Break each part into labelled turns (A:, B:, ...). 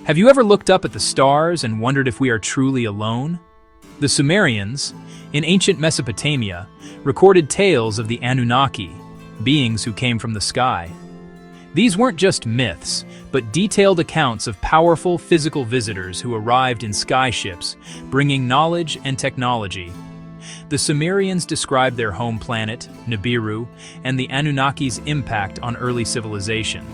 A: Have you ever looked up at the stars and wondered if we are truly alone? The Sumerians, in ancient Mesopotamia, recorded tales of the Anunnaki, beings who came from the sky. These weren't just myths, but detailed accounts of powerful physical visitors who arrived in sky ships, bringing knowledge and technology. The Sumerians described their home planet, Nibiru, and the Anunnaki's impact on early civilization.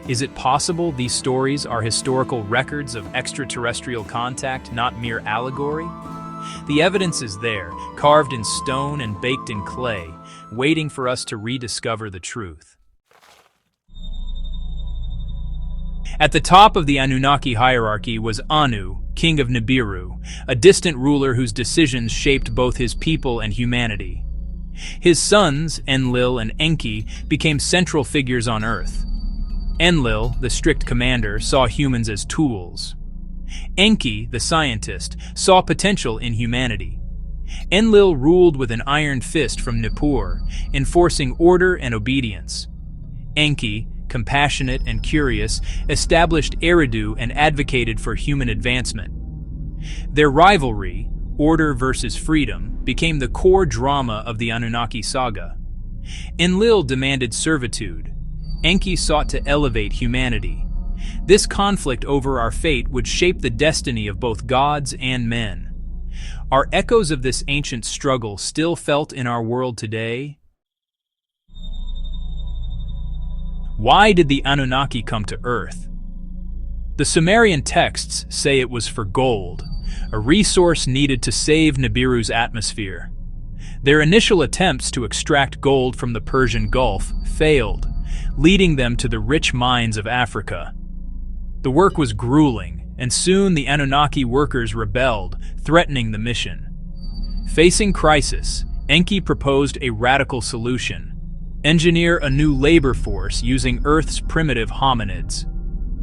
A: Is it possible these stories are historical records of extraterrestrial contact, not mere allegory? The evidence is there, carved in stone and baked in clay, waiting for us to rediscover the truth. At the top of the Anunnaki hierarchy was Anu, king of Nibiru, a distant ruler whose decisions shaped both his people and humanity. His sons, Enlil and Enki, became central figures on Earth. Enlil, the strict commander, saw humans as tools. Enki, the scientist, saw potential in humanity. Enlil ruled with an iron fist from Nippur, enforcing order and obedience. Enki, compassionate and curious, established Eridu and advocated for human advancement. Their rivalry, order versus freedom, became the core drama of the Anunnaki saga. Enlil demanded servitude. Enki sought to elevate humanity. This conflict over our fate would shape the destiny of both gods and men. Are echoes of this ancient struggle still felt in our world today? Why did the Anunnaki come to Earth? The Sumerian texts say it was for gold, a resource needed to save Nibiru's atmosphere. Their initial attempts to extract gold from the Persian Gulf failed, leading them to the rich mines of Africa. The work was grueling, and soon the Anunnaki workers rebelled, threatening the mission. Facing crisis, Enki proposed a radical solution: engineer a new labor force using Earth's primitive hominids.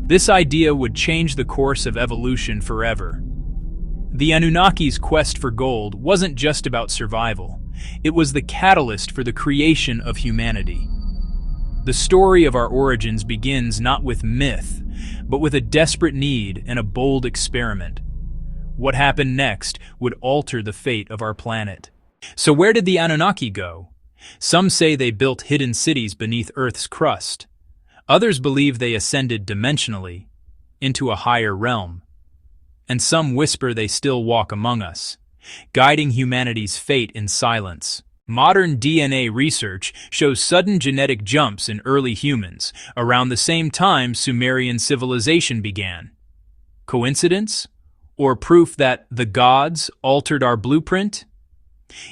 A: This idea would change the course of evolution forever. The Anunnaki's quest for gold wasn't just about survival. It was the catalyst for the creation of humanity. The story of our origins begins not with myth, but with a desperate need and a bold experiment. What happened next would alter the fate of our planet. So where did the Anunnaki go? Some say they built hidden cities beneath Earth's crust. Others believe they ascended dimensionally, into a higher realm. And some whisper they still walk among us, guiding humanity's fate in silence. Modern DNA research shows sudden genetic jumps in early humans, around the same time Sumerian civilization began. Coincidence? Or proof that the gods altered our blueprint?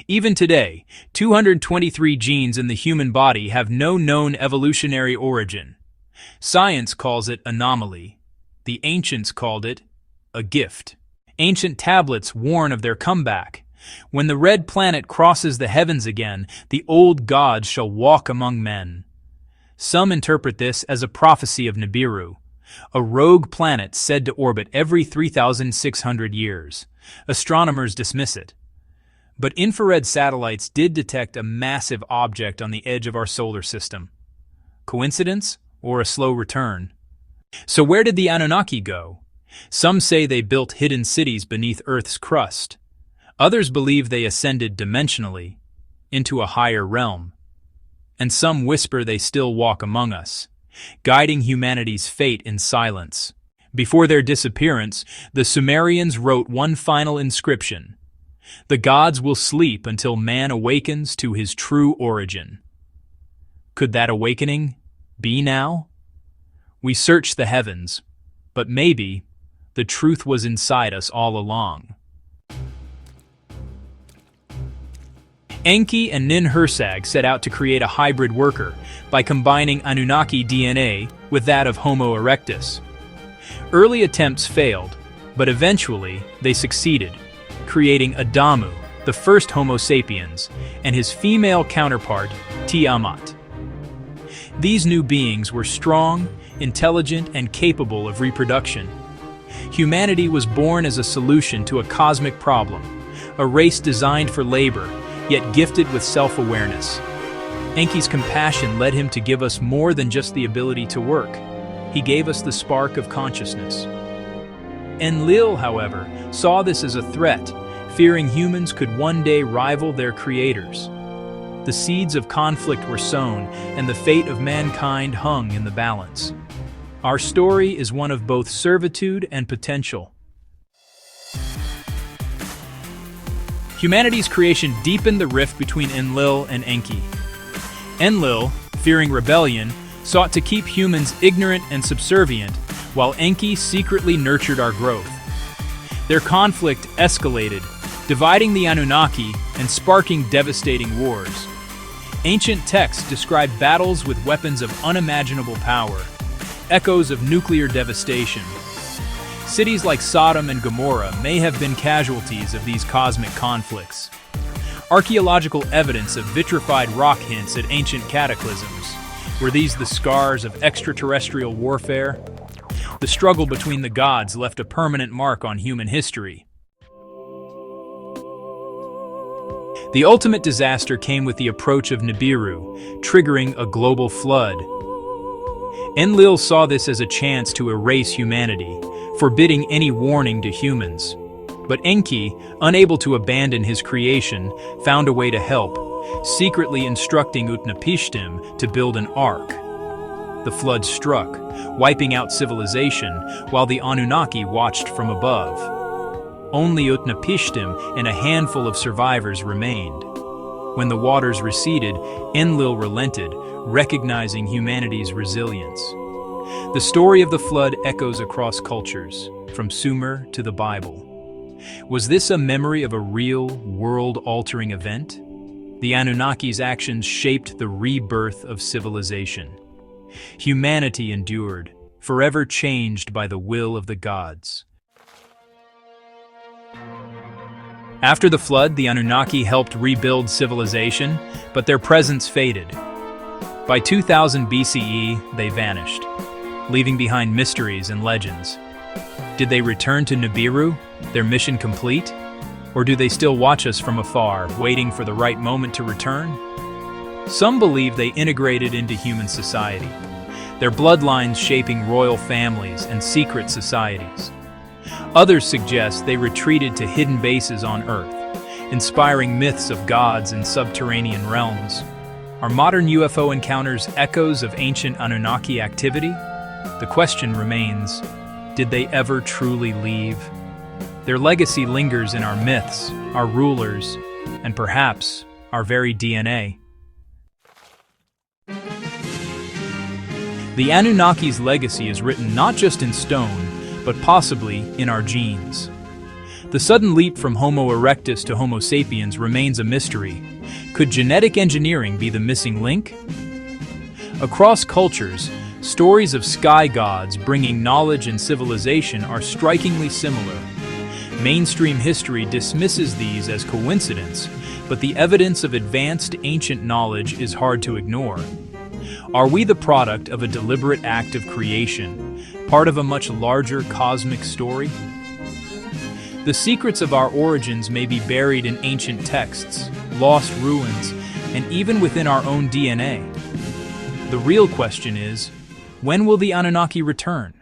A: Even today, 223 genes in the human body have no known evolutionary origin. Science calls it anomaly. The ancients called it a gift. Ancient tablets warn of their comeback. When the red planet crosses the heavens again, the old gods shall walk among men. Some interpret this as a prophecy of Nibiru, a rogue planet said to orbit every 3,600 years. Astronomers dismiss it. But infrared satellites did detect a massive object on the edge of our solar system. Coincidence or a slow return? So where did the Anunnaki go? Some say they built hidden cities beneath Earth's crust. Others believe they ascended dimensionally, into a higher realm. And some whisper they still walk among us, guiding humanity's fate in silence. Before their disappearance, the Sumerians wrote one final inscription: "The gods will sleep until man awakens to his true origin." Could that awakening be now? We searched the heavens, but maybe the truth was inside us all along. Enki and Nin-Hursag set out to create a hybrid worker by combining Anunnaki DNA with that of Homo erectus. Early attempts failed, but eventually they succeeded, creating Adamu, the first Homo sapiens, and his female counterpart, Tiamat. These new beings were strong, intelligent, and capable of reproduction. Humanity was born as a solution to a cosmic problem, a race designed for labor, yet gifted with self-awareness. Enki's compassion led him to give us more than just the ability to work. He gave us the spark of consciousness. Enlil, however, saw this as a threat, fearing humans could one day rival their creators. The seeds of conflict were sown, and the fate of mankind hung in the balance. Our story is one of both servitude and potential. Humanity's creation deepened the rift between Enlil and Enki. Enlil, fearing rebellion, sought to keep humans ignorant and subservient, while Enki secretly nurtured our growth. Their conflict escalated, dividing the Anunnaki and sparking devastating wars. Ancient texts describe battles with weapons of unimaginable power, echoes of nuclear devastation. Cities like Sodom and Gomorrah may have been casualties of these cosmic conflicts. Archaeological evidence of vitrified rock hints at ancient cataclysms. Were these the scars of extraterrestrial warfare? The struggle between the gods left a permanent mark on human history. The ultimate disaster came with the approach of Nibiru, triggering a global flood. Enlil saw this as a chance to erase humanity, forbidding any warning to humans. But Enki, unable to abandon his creation, found a way to help, secretly instructing Utnapishtim to build an ark. The flood struck, wiping out civilization, while the Anunnaki watched from above. Only Utnapishtim and a handful of survivors remained. When the waters receded, Enlil relented, recognizing humanity's resilience. The story of the flood echoes across cultures, from Sumer to the Bible. Was this a memory of a real, world-altering event? The Anunnaki's actions shaped the rebirth of civilization. Humanity endured, forever changed by the will of the gods. After the flood, the Anunnaki helped rebuild civilization, but their presence faded. By 2000 BCE, they vanished, leaving behind mysteries and legends. Did they return to Nibiru, their mission complete? Or do they still watch us from afar, waiting for the right moment to return? Some believe they integrated into human society, their bloodlines shaping royal families and secret societies. Others suggest they retreated to hidden bases on Earth, inspiring myths of gods in subterranean realms. Are modern UFO encounters echoes of ancient Anunnaki activity? The question remains, did they ever truly leave? Their legacy lingers in our myths, our rulers, and perhaps our very DNA. The Anunnaki's legacy is written not just in stone, but possibly in our genes. The sudden leap from Homo erectus to Homo sapiens remains a mystery. Could genetic engineering be the missing link? Across cultures, stories of sky gods bringing knowledge and civilization are strikingly similar. Mainstream history dismisses these as coincidence, but the evidence of advanced ancient knowledge is hard to ignore. Are we the product of a deliberate act of creation, part of a much larger cosmic story? The secrets of our origins may be buried in ancient texts, lost ruins, and even within our own DNA. The real question is, when will the Anunnaki return?